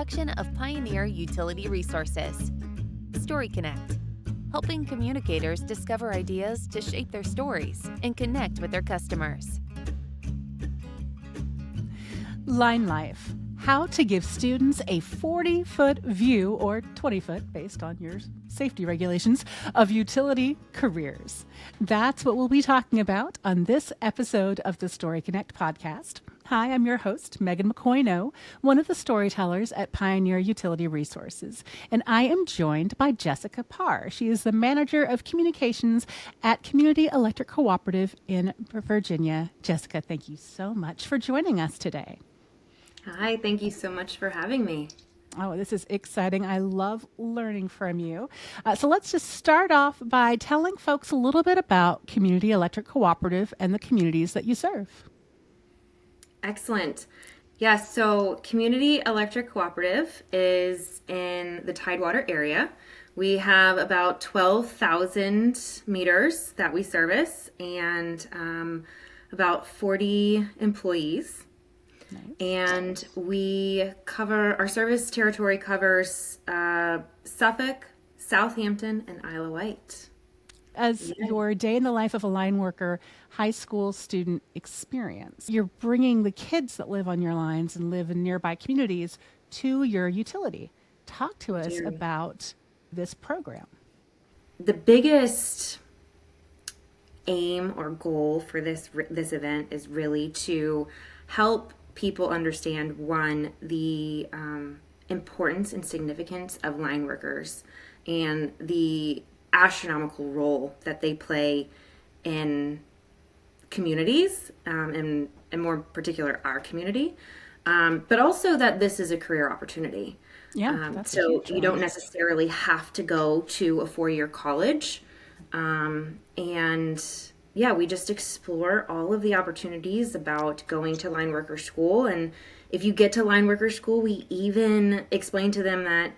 production of Pioneer Utility Resources. Story Connect, helping communicators discover ideas to shape their stories and connect with their customers. Line Life, how to give students a 40-foot view, or 20-foot based on your safety regulations, of utility careers. That's what we'll be talking about on this episode of the Story Connect podcast. Hi, I'm your host, Megan McCoy-No, one of the storytellers at Pioneer Utility Resources, and I am joined by Jessica Parr. She is the Manager of Communications at Community Electric Cooperative in Virginia. Jessica, thank you so much for joining us today. Hi, thank you so much for having me. Oh, this is exciting. I love learning from you. So let's just start off by telling folks a little bit about Community Electric Cooperative and the communities that you serve. Excellent. Yes, so Community Electric Cooperative is in the Tidewater area. We have about 12,000 meters that we service and about 40 employees. Nice. And we cover, our service territory covers Suffolk, Southampton, and Isle of Wight. As your day in the life of a line worker high school student experience, you're bringing the kids that live on your lines and live in nearby communities to your utility. Talk to us about this program. The biggest aim or goal for this event is really to help people understand, one, the importance and significance of line workers and the astronomical role that they play in communities, and more particular our community, but also that this is a career opportunity. So you don't necessarily have to go to a 4-year college, we just explore all of the opportunities about going to line worker school. And if you get to line worker school, we even explain to them that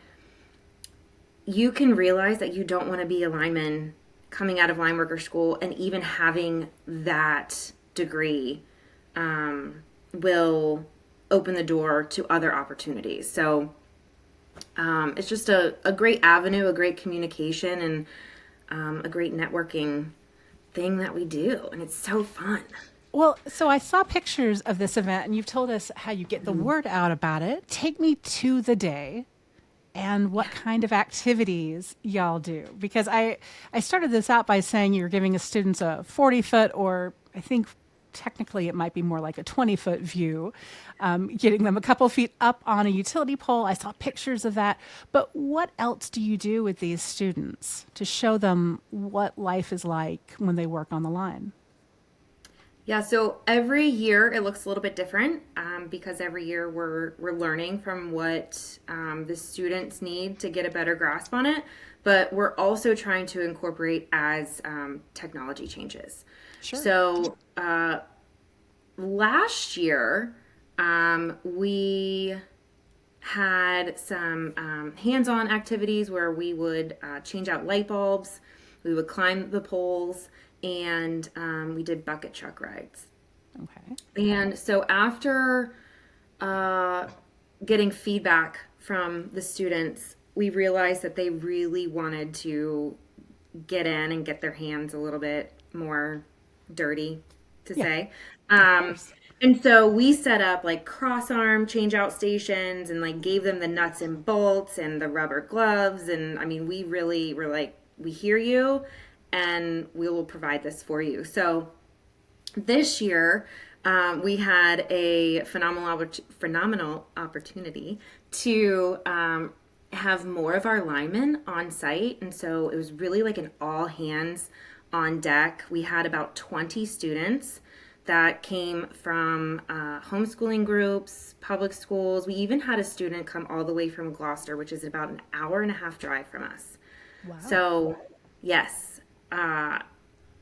you can realize that you don't want to be a lineman coming out of line worker school, and even having that degree will open the door to other opportunities. So it's just a great avenue, a great communication, and a great networking thing that we do, and it's so fun. Well, so I saw pictures of this event, and you've told us how you get the word out about it. Take me to the day and what kind of activities y'all do. Because I started this out by saying you're giving students a 40-foot, or I think technically it might be more like a 20-foot view, getting them a couple feet up on a utility pole. I saw pictures of that. But what else do you do with these students to show them what life is like when they work on the line? Yeah, so every year it looks a little bit different because every year we're learning from what the students need to get a better grasp on it. But we're also trying to incorporate as technology changes. Sure. So last year we had some hands-on activities where we would change out light bulbs, we would climb the poles, and we did bucket truck rides. Okay. And so after getting feedback from the students, we realized that they really wanted to get in and get their hands a little bit more dirty, to say. And so we set up like cross arm change out stations and like gave them the nuts and bolts and the rubber gloves. And I mean, we really were like, we hear you and we will provide this for you. So this year we had a phenomenal opportunity to have more of our linemen on site. And so it was really like an all hands on deck. We had about 20 students that came from homeschooling groups, public schools. We even had a student come all the way from Gloucester, which is about an hour-and-a-half drive from us. Wow. So yes,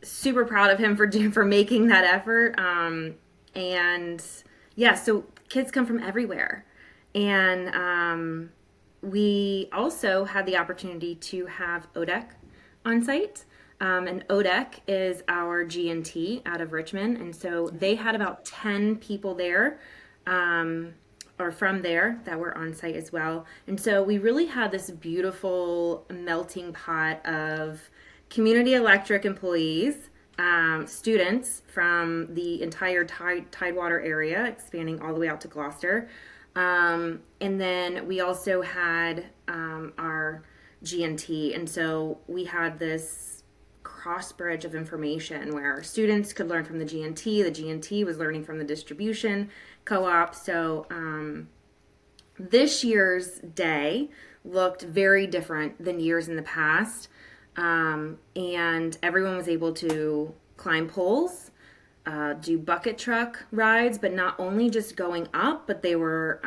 super proud of him for making that effort. And yeah, so kids come from everywhere. And we also had the opportunity to have ODEC on site. And ODEC is our G&T out of Richmond. And so they had about 10 people there are from there that were on site as well. And so we really had this beautiful melting pot of community electric employees, students from the entire Tidewater area, expanding all the way out to Gloucester. And then we also had our GNT. And so we had this cross bridge of information where students could learn from the GNT was learning from the distribution co-op. So this year's day looked very different than years in the past. And everyone was able to climb poles, do bucket truck rides, but not only just going up, but they were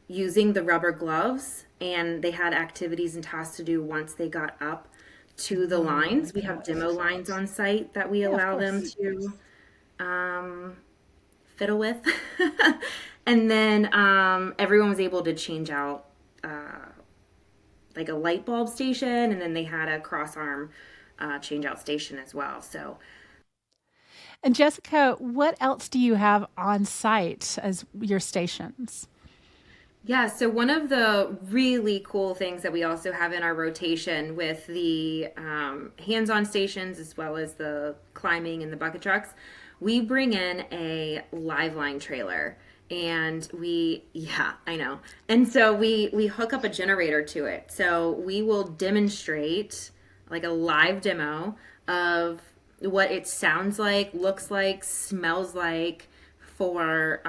using the rubber gloves, and they had activities and tasks to do once they got up to the lines. We have demo lines on site that we allow them to fiddle with. And then everyone was able to change out like a light bulb station, and then they had a cross arm change out station as well. So, and Jessica, what else do you have on site as your stations? yeah, so one of the really cool things that we also have in our rotation with the hands-on stations as well as the climbing and the bucket trucks, we bring in a live line trailer. And I know. And so we hook up a generator to it. So we will demonstrate like a live demo of what it sounds like, looks like, smells like for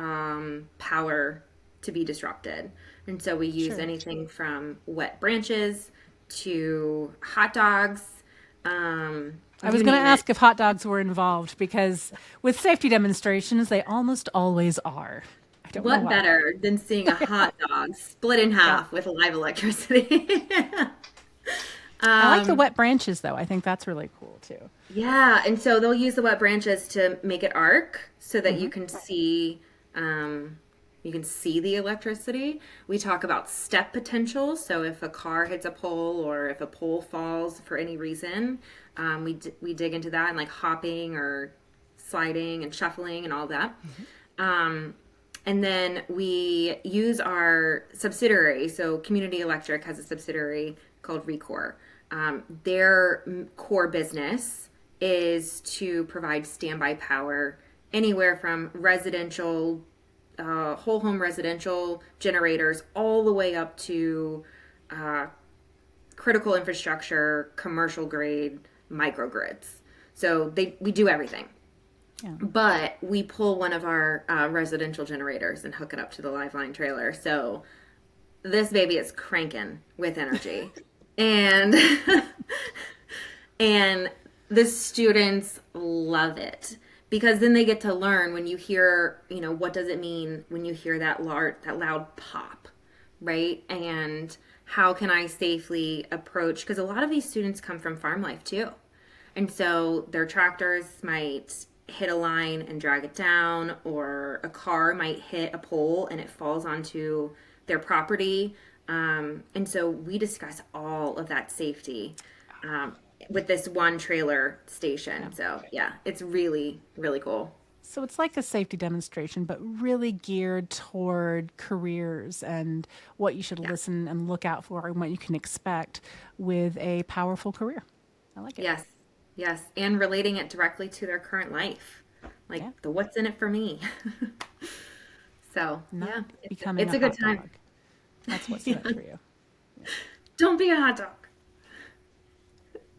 power to be disrupted. And so we use anything from wet branches to hot dogs. I was going to ask if hot dogs were involved, because with safety demonstrations, they almost always are. I don't know What why. better than seeing a hot dog split in half with live electricity? I like the wet branches, though. I think that's really cool, too. Yeah, and so they'll use the wet branches to make it arc so that you can see the electricity. We talk about step potential. So if a car hits a pole or if a pole falls for any reason, we dig into that, and like hopping or sliding and shuffling and all that. And then we use our subsidiary. So Community Electric has a subsidiary called Recor. Their core business is to provide standby power anywhere from residential, whole home residential generators all the way up to critical infrastructure, commercial grade microgrids. So we do everything. Yeah. But we pull one of our residential generators and hook it up to the live line trailer. So this baby is cranking with energy. and and the students love it, because then they get to learn when you hear, what does it mean when you hear that loud pop, right? And how can I safely approach, because a lot of these students come from farm life too. And so their tractors might hit a line and drag it down, or a car might hit a pole and it falls onto their property. And so we discuss all of that safety with this one trailer station. So yeah, it's really, really cool. So it's like a safety demonstration, but really geared toward careers and what you should listen and look out for and what you can expect with a powerful career. I like it. Yes. And relating it directly to their current life, like the what's in it for me. So it's a good time. Dog. That's what's in it for you. Yeah. Don't be a hot dog.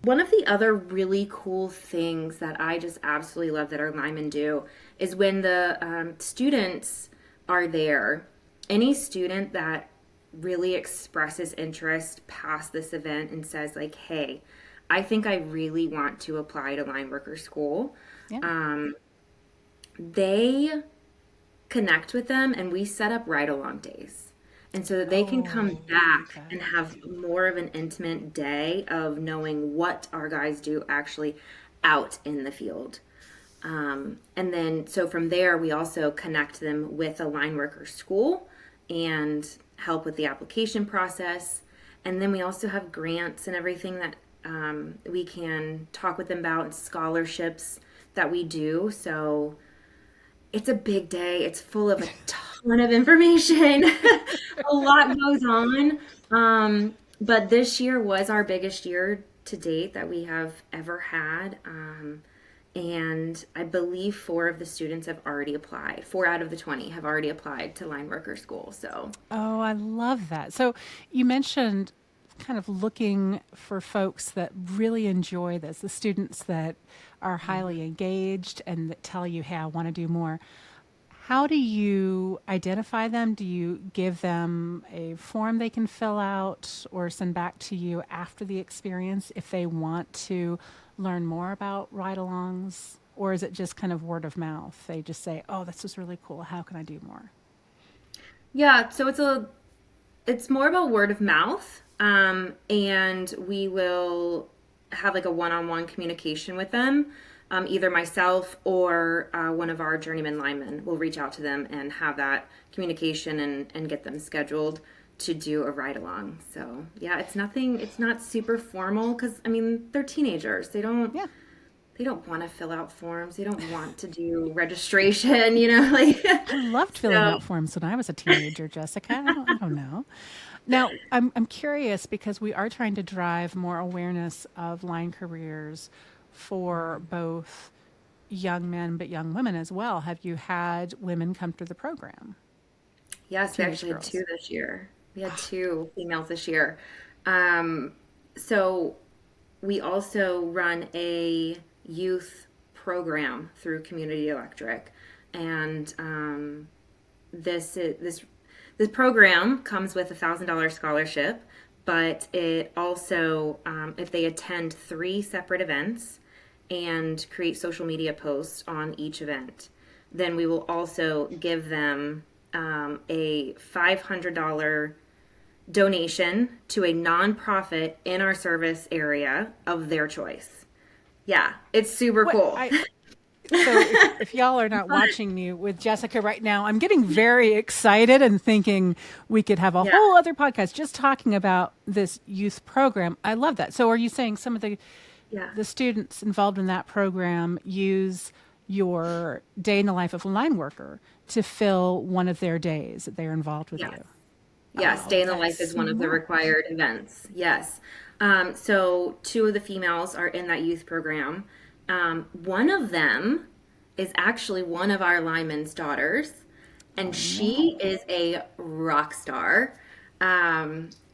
One of the other really cool things that I just absolutely love that our linemen do is when the students are there, any student that really expresses interest past this event and says like, hey, I think I really want to apply to Lineworker school. Yeah. They connect with them, and we set up ride-along days. And so that they can come back and have more of an intimate day of knowing what our guys do actually out in the field. And then, so from there, we also connect them with a Lineworker school and help with the application process. And then we also have grants and everything that we can talk with them about, and scholarships that we do. So it's a big day. It's full of a ton of information. A lot goes on. But this year was our biggest year to date that we have ever had. And I believe 4 of the students have already applied. 4 out of the 20 have already applied to Lineworker School. So, Oh, I love that. So you mentioned kind of looking for folks that really enjoy this, the students that are highly engaged and that tell you, hey, I want to do more. How do you identify them? Do you give them a form they can fill out or send back to you after the experience if they want to learn more about ride-alongs? Or is it just kind of word of mouth? They just say, oh, this was really cool. How can I do more? yeah, so it's more about word of mouth. And we will have like a one-on-one communication with them. Either myself or one of our journeyman linemen will reach out to them and have that communication and get them scheduled to do a ride along. So yeah, it's not super formal because I mean they're teenagers. Yeah. They don't want to fill out forms. They don't want to do registration. You know, like I loved filling so out forms when I was a teenager, Jessica. I don't know. Now, I'm curious because we are trying to drive more awareness of line careers for both young men but young women as well. Have you had women come through the program? yes, we Teenage actually had girls. 2 this year. We had 2 females this year. Um, so we also run a youth program through Community Electric, and this program comes with $1,000 scholarship, but it also, if they attend 3 separate events and create social media posts on each event, then we will also give them a $500 donation to a nonprofit in our service area of their choice. Yeah, it's super What cool. I So if y'all are not watching me with Jessica right now, I'm getting very excited and thinking we could have a Yeah, whole other podcast just talking about this youth program. I love that. So are you saying some of yeah, the students involved in that program use your day in the life of a line worker to fill one of their days that they're involved with yes. you? Yes, Oh, Day in the that's Life is one of the smart. required events. Yes. So 2 of the females are in that youth program. One of them is actually one of our linemen's daughters, and Oh, no. she is a rock star.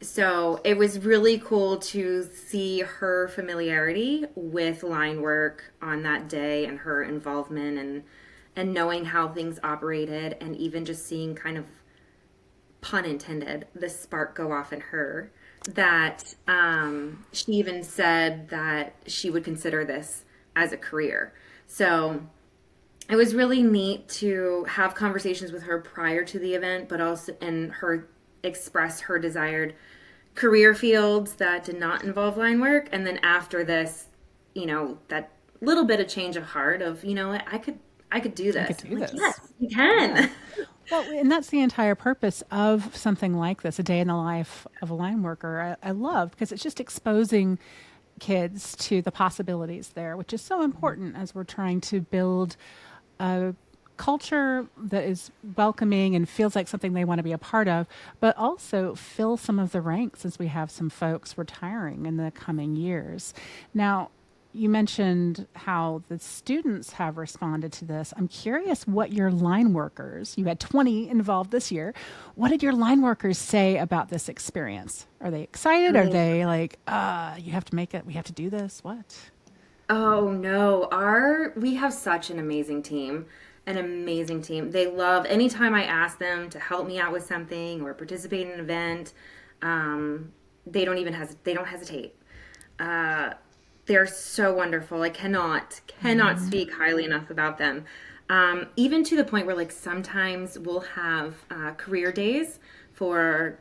So it was really cool to see her familiarity with line work on that day and her involvement and knowing how things operated and even just seeing kind of pun intended, the spark go off in her that she even said that she would consider this as a career. So it was really neat to have conversations with her prior to the event, but also and her express her desired career fields that did not involve line work. And then after this, that little bit of change of heart of, what, I could do I could this. I'm do like, this. yes, you Yeah. can. Well, and that's the entire purpose of something like this, a day in the life of a line worker. I love because it's just exposing kids to the possibilities there, which is so important as we're trying to build a culture that is welcoming and feels like something they want to be a part of, but also fill some of the ranks as we have some folks retiring in the coming years. Now, you mentioned how the students have responded to this. I'm curious what your line workers, you had 20 involved this year. What did your line workers say about this experience? Are they excited? Are they like, you have to make it, we have to do this? What? Oh no, we have such an amazing team. An amazing team. They love anytime I ask them to help me out with something or participate in an event, they don't hesitate. Uh, they're so wonderful. I cannot speak highly enough about them. Even to the point where like sometimes we'll have career days for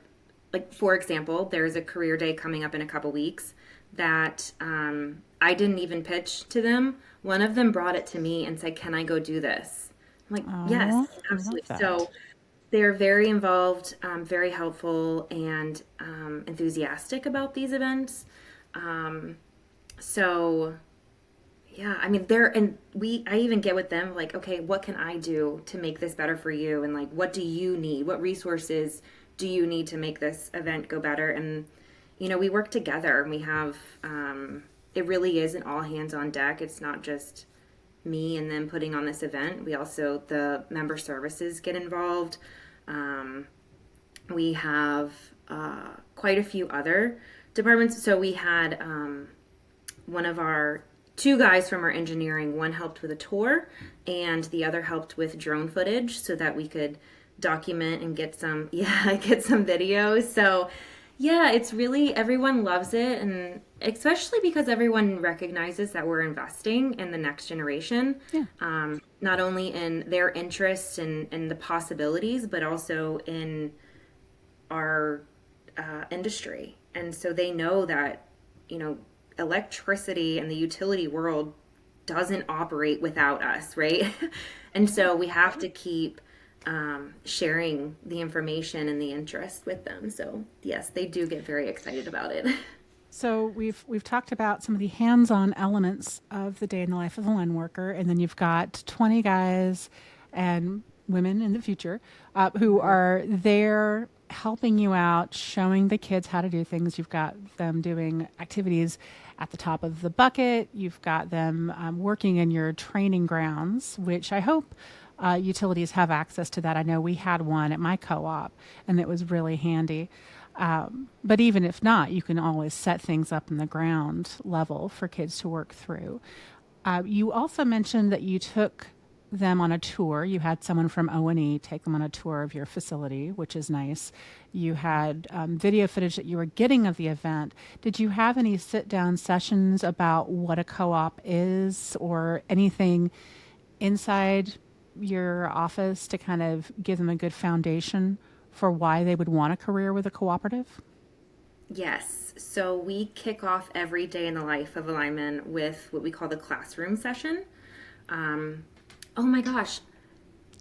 like for example, there's a career day coming up in a couple weeks that I didn't even pitch to them. One of them brought it to me and said, "Can I go do this?" I'm like, "Yes, Oh, I love absolutely." that. So they're very involved, very helpful, and enthusiastic about these events. So Yeah, I mean, I even get with them like, okay, what can I do to make this better for you? And like, what do you need? What resources do you need to make this event go better? And, we work together and we have, it really is an all hands on deck. It's not just me and them putting on this event. The member services get involved. We have quite a few other departments. So we had one of our two guys from our engineering. One helped with a tour, and the other helped with drone footage so that we could document and get some videos. So yeah, it's really, everyone loves it, and especially because everyone recognizes that we're investing in the next generation, Yeah. not only in their interests and the possibilities, but also in our industry. And so they know that, electricity and the utility world doesn't operate without us, right? And so we have to keep sharing the information and the interest with them. So yes, they do get very excited about it. So we've talked about some of the hands-on elements of the day in the life of a line worker, and then you've got 20 guys and women in the future who are there helping you out, showing the kids how to do things. You've got them doing activities at the top of the bucket. You've got them working in your training grounds, which I hope utilities have access to that. I know we had one at my co-op, and it was really handy. But even if not, you can always set things up in the ground level for kids to work through. You also mentioned that you took them on a tour. You had someone from O&E take them on a tour of your facility, which is nice. You had video footage that you were getting of the event. Did you have any sit-down sessions about what a co-op is or anything inside your office to kind of give them a good foundation for why they would want a career with a cooperative? Yes. So we kick off every day in the life of a lineman with what we call the classroom session. Oh my gosh.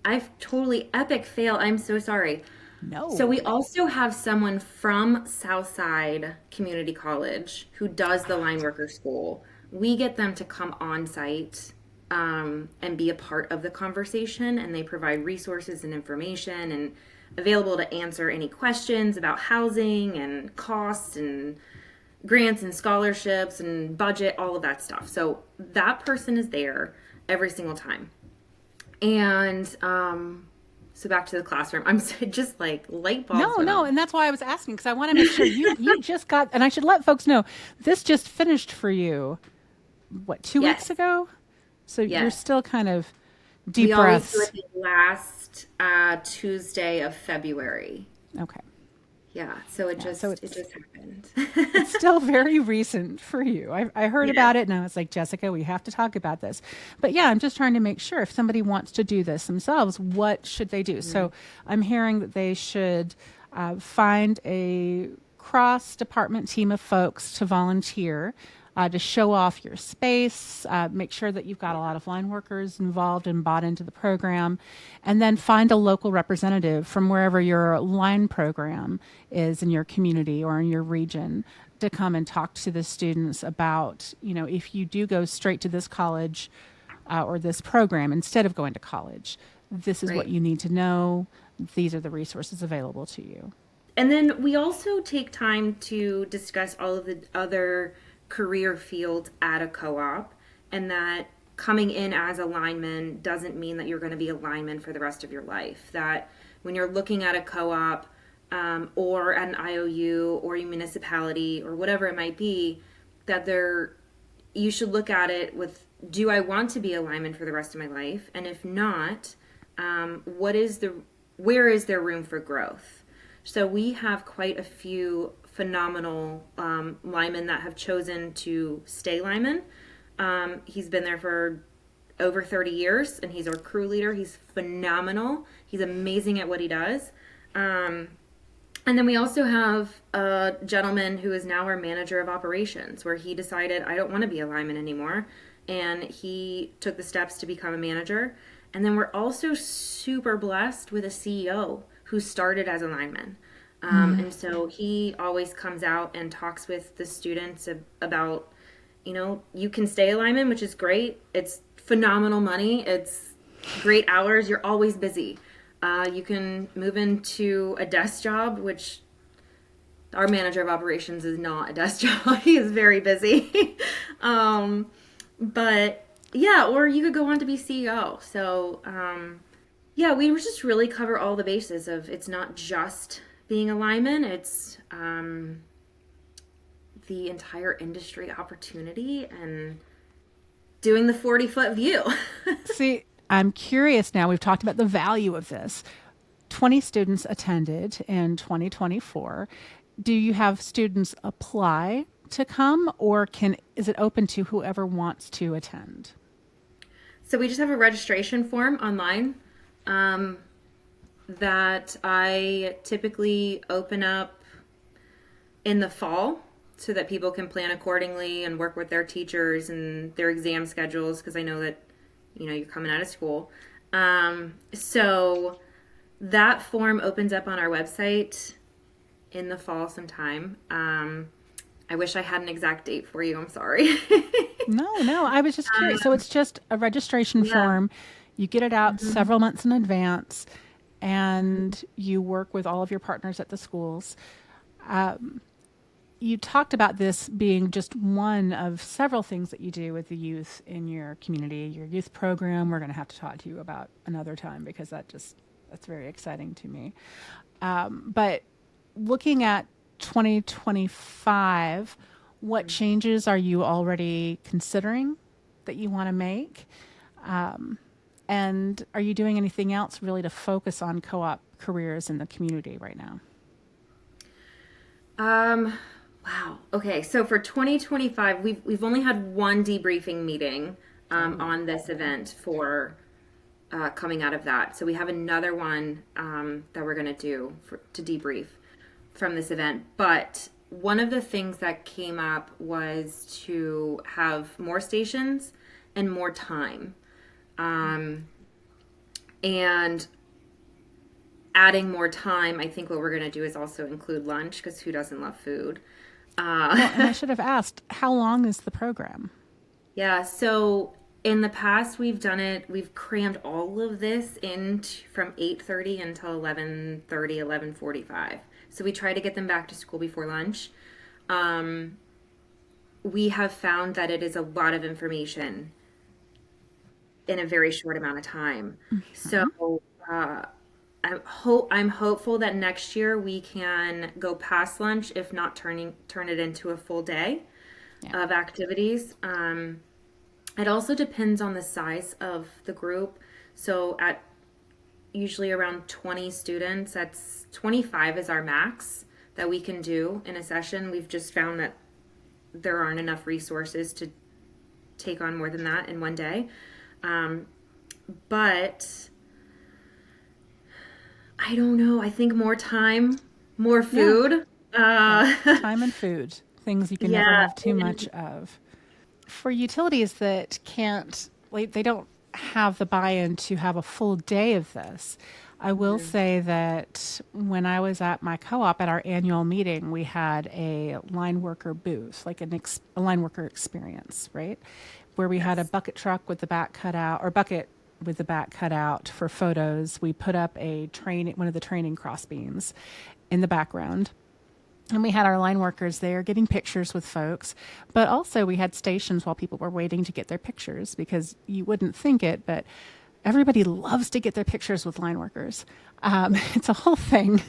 I've totally epic fail. I'm so sorry. No. So we also have someone from Southside Community College who does the line worker school. We get them to come on site and be a part of the conversation, and they provide resources and information and available to answer any questions about housing and costs and grants and scholarships and budget, all of that stuff. So that person is there every single time. And so back to the classroom. I'm just like light bulbs. No, and that's why I was asking, because I want to make sure you just got, and I should let folks know, this just finished for you, what, 2 Yes. weeks ago? So you're Yes. still kind of deep We always breaths. do it the last Tuesday of February. Okay. Yeah, so it just it's happened. it's still very recent for you. I heard about it and I was like, Jessica, we have to talk about this. But yeah, I'm just trying to make sure if somebody wants to do this themselves, what should they do? So I'm hearing that they should find a cross-department team of folks to volunteer to show off your space, make sure that you've got a lot of line workers involved and bought into the program, and then find a local representative from wherever your line program is in your community or in your region to come and talk to the students about, if you do go straight to this college or this program instead of going to college, this is what you need to know. These are the resources available to you. And then we also take time to discuss all of the other career fields at a co-op, and that coming in as a lineman doesn't mean that you're going to be a lineman for the rest of your life. That when you're looking at a co-op or an IOU or a municipality or whatever it might be, that you should look at it with, do I want to be a lineman for the rest of my life? And if not, where is there room for growth? So we have quite a few phenomenal linemen that have chosen to stay linemen. He's been there for over 30 years, and he's our crew leader. He's phenomenal. He's amazing at what he does. And then we also have a gentleman who is now our manager of operations, where he decided, I don't want to be a lineman anymore, and he took the steps to become a manager. And then we're also super blessed with a CEO who started as a lineman. And so he always comes out and talks with the students about, you can stay a lineman, which is great. It's phenomenal money. It's great hours. You're always busy. You can move into a desk job, which our manager of operations is not a desk job. He is very busy. But yeah, or you could go on to be CEO. So yeah, we just really cover all the bases of it's not just being a lineman. It's the entire industry opportunity and doing the 40-foot view. See, I'm curious now. We've talked about the value of this. 20 students attended in 2024. Do you have students apply to come, or is it open to whoever wants to attend? So we just have a registration form online that I typically open up in the fall so that people can plan accordingly and work with their teachers and their exam schedules, because I know that you're coming out of school. So that form opens up on our website in the fall sometime. I wish I had an exact date for you. I'm sorry. No, I was just curious. So it's just a registration form. You get it out several months in advance, and you work with all of your partners at the schools. You talked about this being just one of several things that you do with the youth in your community, your youth program. We're going to have to talk to you about another time, because that's very exciting to me. But looking at 2025, what changes are you already considering that you want to make? And are you doing anything else really to focus on co-op careers in the community right now? Wow. Okay. So for 2025, we've only had one debriefing meeting on this event for coming out of that. So we have another one that we're going to do to debrief from this event. But one of the things that came up was to have more stations and more time. And adding more time, I think what we're going to do is also include lunch, because who doesn't love food? Well, and I should have asked, how long is the program? Yeah, so in the past we've crammed all of this in from 8:30 until 11:30, 11:45. So we try to get them back to school before lunch. We have found that it is a lot of information in a very short amount of time. So I'm hopeful that next year we can go past lunch, if not turn it into a full day of activities. It also depends on the size of the group. So at usually around 20 students, that's 25 is our max that we can do in a session. We've just found that there aren't enough resources to take on more than that in one day. But I don't know. I think more time, more food. Time and food, things you can never have too much of. For utilities that they don't have the buy-in to have a full day of this, I will say that when I was at my co-op at our annual meeting, we had a line worker booth, like a line worker experience, right? Where we had a bucket truck with the back cut out, or bucket with the back cut out for photos. We put up one of the training cross beams in the background. And we had our line workers there getting pictures with folks, but also we had stations while people were waiting to get their pictures, because you wouldn't think it, but everybody loves to get their pictures with line workers. It's a whole thing.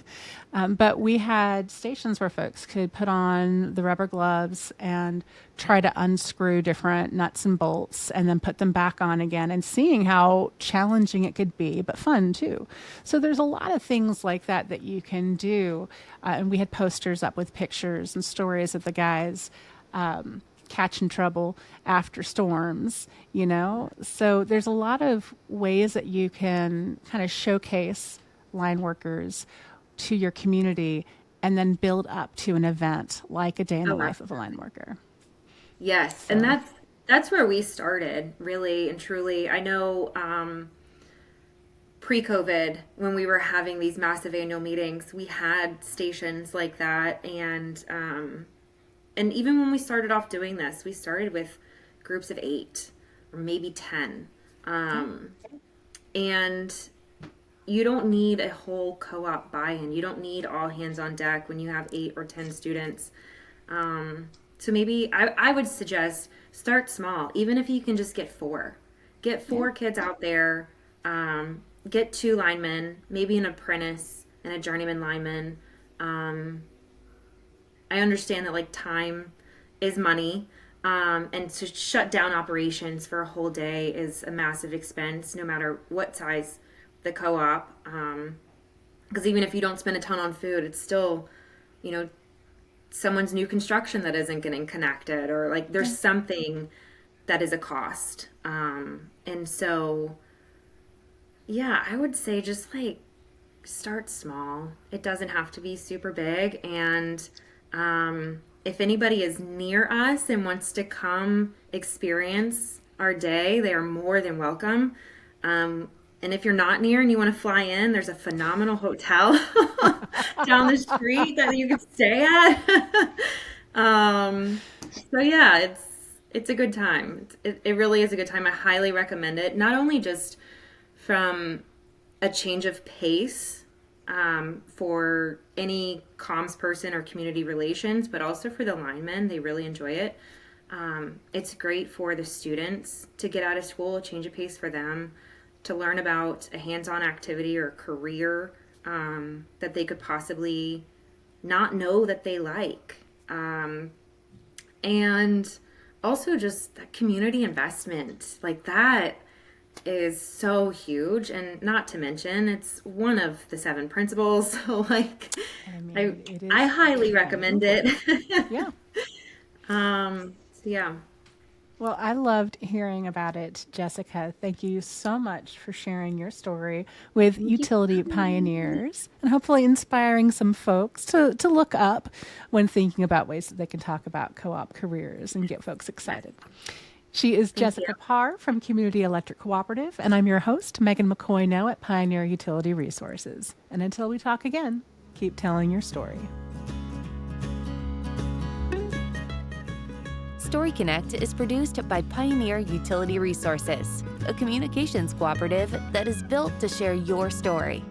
But we had stations where folks could put on the rubber gloves and try to unscrew different nuts and bolts and then put them back on again, and seeing how challenging it could be, but fun too. So there's a lot of things like that you can do. And we had posters up with pictures and stories of the guys catching trouble after storms, So there's a lot of ways that you can kind of showcase line workers to your community and then build up to an event like a day in the life of a line worker. Yes, so. And that's where we started, really and truly. I know pre-COVID, when we were having these massive annual meetings, we had stations like that, and and even when we started off doing this, we started with groups of 8 or maybe 10. And you don't need a whole co-op buy-in. You don't need all hands on deck when you have 8 or 10 students. So maybe I would suggest start small, even if you can just get 4. Get 4 kids out there, get 2 linemen, maybe an apprentice and a journeyman lineman. I understand that like time is money, and to shut down operations for a whole day is a massive expense, no matter what size the co-op. Because even if you don't spend a ton on food, it's still, someone's new construction that isn't getting connected, or like there's something that is a cost. And so, yeah, I would say just like start small. It doesn't have to be super big. And if anybody is near us and wants to come experience our day, they are more than welcome. And if you're not near and you want to fly in, there's a phenomenal hotel down the street that you can stay at. So yeah, it's a good time. It really is a good time. I highly recommend it. Not only just from a change of pace for any comms person or community relations, but also for the linemen. They really enjoy it. It's great for the students to get out of school, a change of pace for them, to learn about a hands-on activity or career that they could possibly not know that they like. And also just the community investment, like that is so huge. And not to mention, it's one of the 7 principles. So like, I highly recommend it. Yeah. So yeah. Well, I loved hearing about it, Jessica. Thank you so much for sharing your story with Utility Pioneers, and hopefully inspiring some folks to look up when thinking about ways that they can talk about co-op careers and get folks excited. She is Jessica Parr from Community Electric Cooperative, and I'm your host, Megan McCoy, now at Pioneer Utility Resources. And until we talk again, keep telling your story. Story Connect is produced by Pioneer Utility Resources, a communications cooperative that is built to share your story.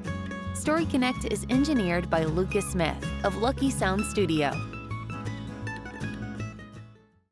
Story Connect is engineered by Lucas Smith of Lucky Sound Studio.